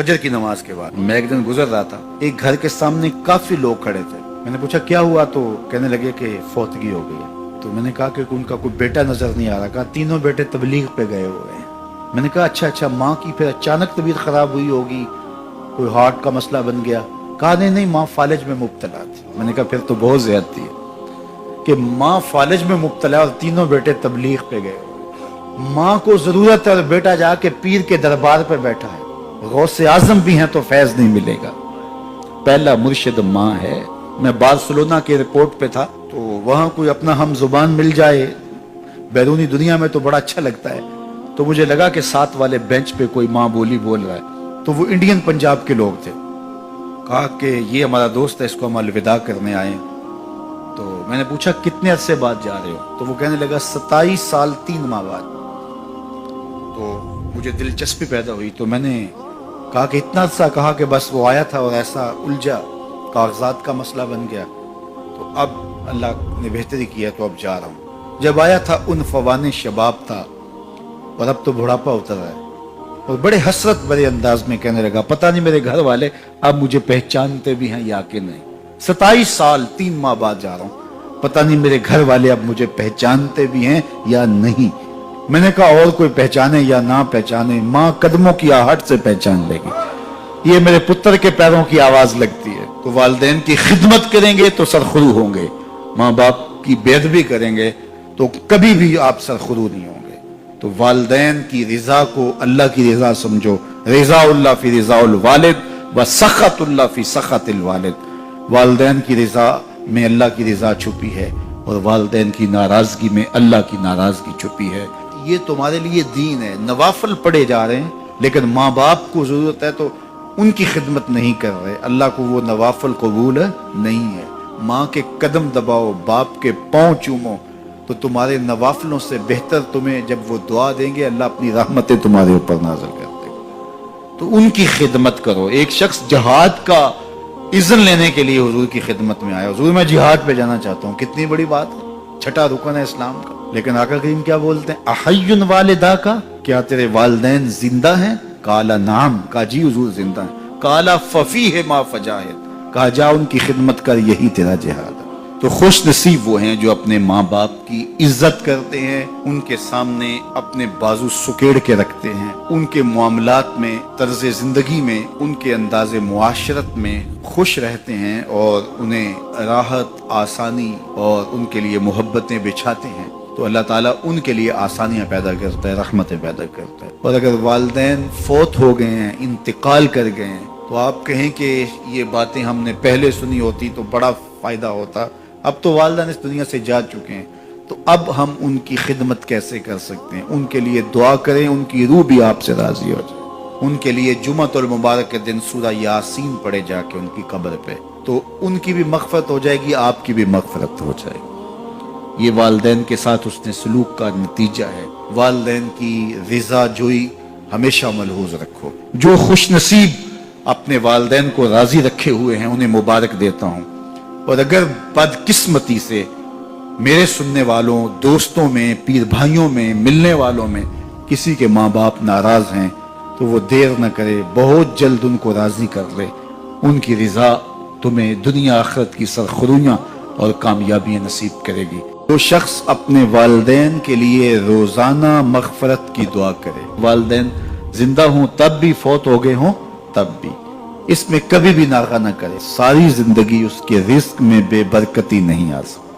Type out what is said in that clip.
फजर की नमाज के बाद मैं एक दिन गुजर रहा था, एक घर के सामने काफी लोग खड़े थे। मैंने पूछा क्या हुआ, तो कहने लगे कि फौतगी हो गई है। तो मैंने कहा कि उनका कोई बेटा नजर नहीं आ रहा। कहा तीनों बेटे तबलीग पे गए हुए हैं। मैंने कहा अच्छा, माँ की फिर अचानक तबीयत खराब हुई होगी, कोई हार्ट का मसला बन गया। कहा नहीं, माँ फालिज में मुब्तला थी। मैंने कहा फिर तो बहुत ज्यादती है कि माँ फालिज में मुब्तला और तीनों बेटे तबलीग पे गए। माँ को जरूरत है और बेटा जाके पीर के दरबार पे बैठा है। गौसे आजम भी हैं तो फैज नहीं मिलेगा। पहला मुर्शिद माँ है। मैं बार्सिलोना के एयरपोर्ट पे था, तो वहां कोई अपना हम जुबान मिल जाए बैरूनी दुनिया में तो बड़ा अच्छा लगता है। तो मुझे लगा कि साथ वाले बेंच पे कोई माँ बोली बोल रहा है, तो वो इंडियन पंजाब के लोग थे। कहा कि ये हमारा दोस्त है, इसको हम अलविदा करने आए। तो मैंने पूछा कितने अरसे बाद जा रहे हो? तो वो कहने लगा 27 साल 3 माह बाद। तो मुझे दिलचस्पी पैदा हुई, तो मैंने कहा कि इतना अरसा? कहा कि बस वो आया था और ऐसा उलझा, कागजात का मसला बन गया, तो अब अल्लाह ने बेहतरी किया तो अब जा रहा हूँ। जब आया था उन फवाने शबाब था और अब तो बुढ़ापा उतर रहा है। और बड़े हसरत बड़े अंदाज में कहने लगा पता नहीं मेरे घर वाले अब मुझे पहचानते भी हैं या कि नहीं। 27 साल 3 माह बाद जा रहा हूँ, पता नहीं मेरे घर वाले अब मुझे पहचानते भी हैं या नहीं। मैंने कहा और कोई पहचाने या ना पहचाने, माँ कदमों की आहट से पहचान लेगी। ये मेरे पुत्र के पैरों की आवाज लगती है। तो वालिदैन की खिदमत करेंगे तो सरखुरू होंगे, माँ बाप की बेअदबी करेंगे तो कभी भी आप सरखुरू नहीं होंगे। तो वालिदैन की रिजा को अल्लाह की रिजा समझो। रिज़ाउल्लाह फी रिज़ाउल वालिद व सखतुल्लाह फी सखतिल वालिद। वालिदैन की रिजा में अल्लाह की रिजा छुपी है और वालिदैन की नाराजगी में अल्लाह की नाराजगी छुपी है। ये तुम्हारे लिए दीन है। नवाफिल पढ़े जा रहे हैं, लेकिन माँ बाप को जरूरत है तो उनकी खिदमत नहीं कर रहे। अल्लाह को वो नवाफिल कबूल नहीं है। माँ के कदम दबाओ, बाप के पाँव चूमो, तो तुम्हारे नवाफिलों से बेहतर तुम्हें जब वो दुआ देंगे अल्लाह अपनी रहमतें तुम्हारे ऊपर नाज़िल कर देगा। तो उनकी खिदमत करो। एक शख्स जहाद का इज़्न लेने के लिए हुजूर की खिदमत में आया, हुजूर मैं जिहाद पे जाना चाहता हूँ। कितनी बड़ी बात है, छठा रुकन है इस्लाम का। लेकिन आका करीम क्या बोलते हैं, अहय्युन वालिदा का, क्या तेरे वालिदैन जिंदा हैं? काला नाम, का जी हुजूर जिंदा है। काला फफी है मा फजाहिद, कहा जा उनकी खिदमत कर, यही तेरा जिहाद है। तो खुश नसीब वो हैं जो अपने माँ बाप की इज्जत करते हैं, उनके सामने अपने बाजू सुकेड़ के रखते हैं, उनके मामलात में, तर्ज जिंदगी में, उनके अंदाज़े मुआशरत में खुश रहते हैं और उन्हें राहत, आसानी और उनके लिए मोहब्बतें बिछाते हैं। तो अल्लाह ताला उनके लिए आसानियाँ पैदा करता है, रहमतें पैदा करता है। और अगर वालिदैन फौत हो गए हैं, इंतकाल कर गए हैं, तो आप कहें कि ये बातें हमने पहले सुनी होती तो बड़ा फ़ायदा होता। अब तो वालिदैन इस दुनिया से जा चुके हैं, तो अब हम उनकी खिदमत कैसे कर सकते हैं? उनके लिए दुआ करें, उनकी रूह भी आपसे राज़ी हो जाए। उनके लिए जुमअतुल मुबारक के दिन सूरा यासीन पढ़े जाके उनकी कब्र पे, तो उनकी भी मग़फ़िरत हो जाएगी, आपकी भी मग़फ़िरत हो जाएगी। ये वालिदैन के साथ उसने सलूक का नतीजा है। वालिदैन की रिज़ा जोई हमेशा मलहूज़ रखो। जो खुश नसीब अपने वालिदैन को राज़ी रखे हुए हैं उन्हें मुबारक देता हूँ। और अगर बदकिस्मती से मेरे सुनने वालों, दोस्तों में, पीर भाइयों में, मिलने वालों में किसी के माँ बाप नाराज हैं, तो वो देर न करे, बहुत जल्द उनको राजी कर ले। उनकी रिजा तुम्हें दुनिया आखिरत की सरखुरियाँ और कामयाबियाँ नसीब करेगी। तो शख्स अपने वालिदैन के लिए रोजाना मग़फ़िरत की दुआ करे। वालिदैन जिंदा हों तब भी, फौत हो गए हों तब भी, इसमें कभी भी नागा न करे। सारी जिंदगी उसके रिस्क में बेबरकती नहीं आ सकती।